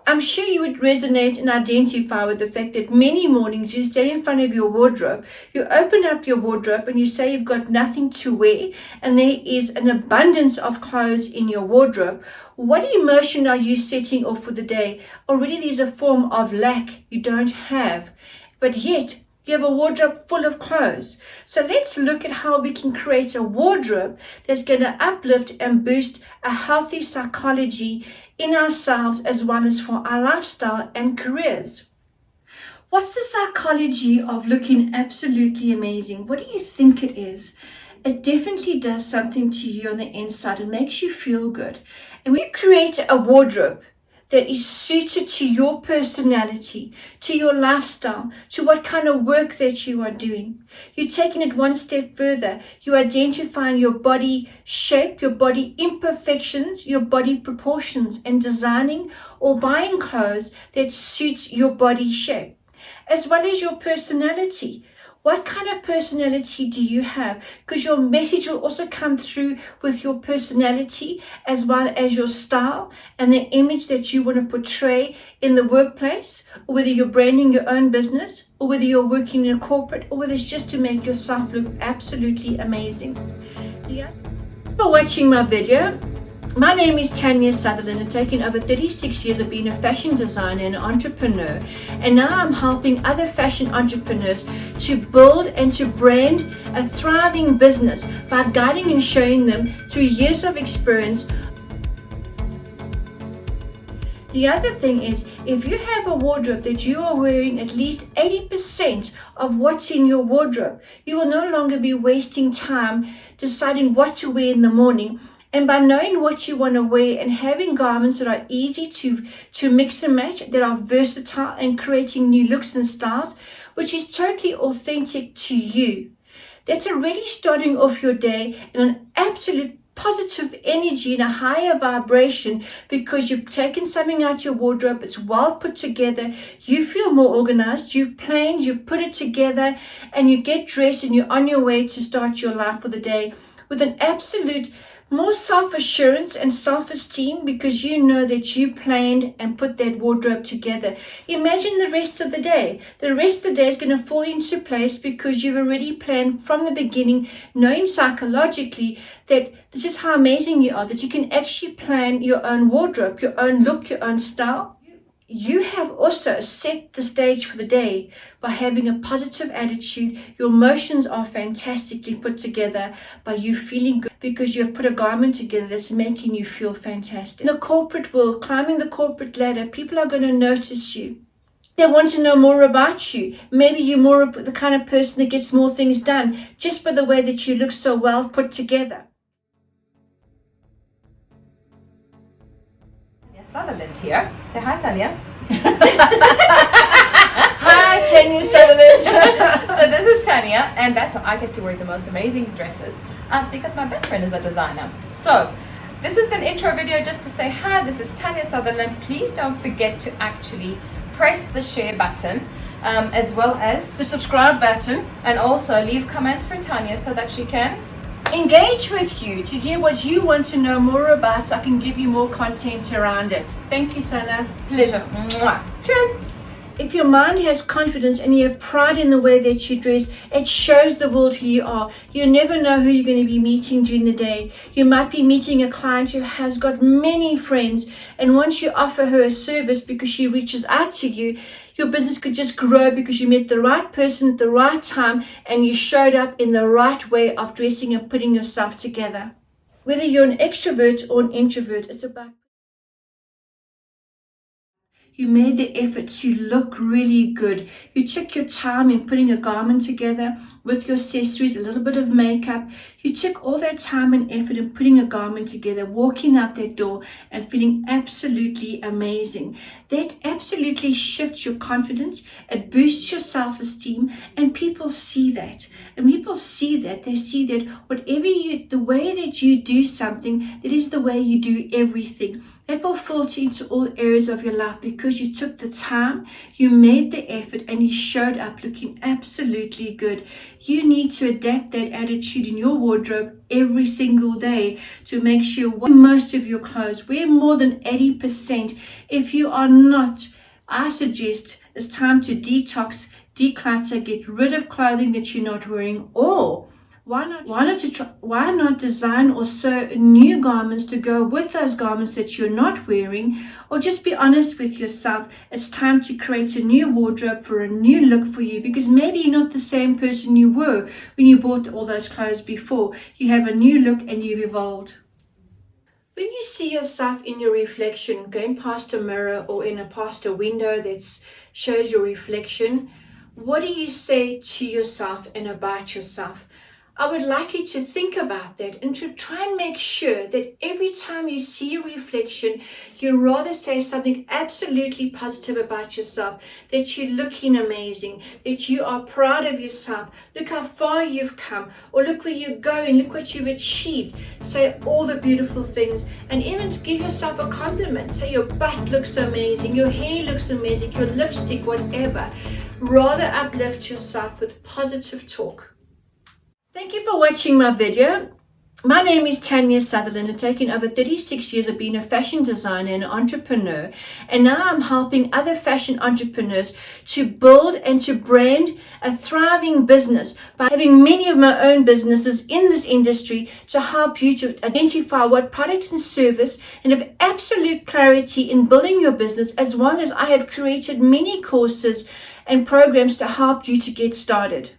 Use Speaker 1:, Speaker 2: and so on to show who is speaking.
Speaker 1: I'm sure you would resonate and identify with the fact that many mornings you stand in front of your wardrobe, you open up your wardrobe and you say you've got nothing to wear and there is an abundance of clothes in your wardrobe. What emotion are you setting off for the day? Already there's a form of lack you don't have, but yet you have a wardrobe full of clothes. So let's look at how we can create a wardrobe that's going to uplift and boost a healthy psychology in ourselves as well as for our lifestyle and careers. What's the psychology of looking absolutely amazing? What do you think it is? It definitely does something to you on the inside. It makes you feel good. And when you create a wardrobe that is suited to your personality, to your lifestyle, to what kind of work that you are doing, you're taking it one step further. You're identifying your body shape, your body imperfections, your body proportions, and designing or buying clothes that suits your body shape, as well as your personality. What kind of personality do you have? Because your message will also come through with your personality as well as your style and the image that you want to portray in the workplace, or whether you're branding your own business, or whether you're working in a corporate, or whether it's just to make yourself look absolutely amazing. For watching my video. My name is Tanya Sutherland, and taking over 36 years of being a fashion designer and entrepreneur, and now I'm helping other fashion entrepreneurs to build and to brand a thriving business by guiding and showing them through years of experience. The other thing is, if you have a wardrobe that you are wearing at least 80% of what's in your wardrobe, you will no longer be wasting time deciding what to wear in the morning. And by knowing what you want to wear and having garments that are easy to mix and match, that are versatile and creating new looks and styles, which is totally authentic to you, that's already starting off your day in an absolute positive energy and a higher vibration, because you've taken something out your wardrobe, it's well put together, you feel more organized, you've planned, you've put it together, and you get dressed and you're on your way to start your life for the day with an absolute more self-assurance and self-esteem, because you know that you planned and put that wardrobe together. Imagine the rest of the day. The rest of the day is going to fall into place because you've already planned from the beginning, knowing psychologically that this is how amazing you are, that you can actually plan your own wardrobe, your own look, your own style. You have also set the stage for the day by having a positive attitude. Your emotions are fantastically put together by you feeling good because you have put a garment together that's making you feel fantastic. In the corporate world, climbing the corporate ladder, people are going to notice you. They want to know more about you. Maybe you're more of the kind of person that gets more things done just by the way that you look so well put together.
Speaker 2: Sutherland here. Say hi, Tanya.
Speaker 1: Hi, Tanya Sutherland.
Speaker 2: So this is Tanya, and that's why I get to wear the most amazing dresses because my best friend is a designer. So this is an intro video just to say hi, this is Tanya Sutherland. Please don't forget to actually press the share button as well as
Speaker 1: the subscribe button,
Speaker 2: and also leave comments for Tanya so that she can
Speaker 1: engage with you to hear what you want to know more about, so I can give you more content around it. Thank you, Sana.
Speaker 2: Pleasure. Mwah. Cheers.
Speaker 1: If your mind has confidence and you have pride in the way that you dress, it shows the world who you are. You never know who you're going to be meeting during the day. You might be meeting a client who has got many friends, and once you offer her a service because she reaches out to you, your business could just grow because you met the right person at the right time and you showed up in the right way of dressing and putting yourself together. Whether you're an extrovert or an introvert, it's about you made the effort to look really good. You took your time in putting a garment together with your accessories, a little bit of makeup. You took all that time and effort in putting a garment together, walking out that door and feeling absolutely amazing. That absolutely shifts your confidence. It boosts your self-esteem, and people see that. And people see that. They see that whatever the way that you do something, that is the way you do everything. It will filter into all areas of your life because you took the time, you made the effort, and you showed up looking absolutely good. You need to adapt that attitude in your wardrobe every single day to make sure you wear most of your clothes. Wear more than 80%. If you are not, I suggest it's time to detox, declutter, get rid of clothing that you're not wearing, or why not design or sew new garments to go with those garments that you're not wearing, or just be honest with yourself. It's time to create a new wardrobe for a new look for you, because maybe you're not the same person you were when you bought all those clothes before. You have a new look and you've evolved. When you see yourself in your reflection, going past a mirror or past a window that shows your reflection, what do you say to yourself and about yourself? I would like you to think about that and to try and make sure that every time you see your reflection, you rather say something absolutely positive about yourself, that you're looking amazing, that you are proud of yourself, look how far you've come, or look where you're going, look what you've achieved. Say all the beautiful things, and even give yourself a compliment. Say your butt looks amazing, your hair looks amazing, your lipstick, whatever. Rather uplift yourself with positive talk. Thank you for watching my video. My name is Tanya Sutherland. I've taken over 36 years of being a fashion designer and entrepreneur, and now I'm helping other fashion entrepreneurs to build and to brand a thriving business by having many of my own businesses in this industry to help you to identify what product and service and have absolute clarity in building your business, as well as I have created many courses and programs to help you to get started.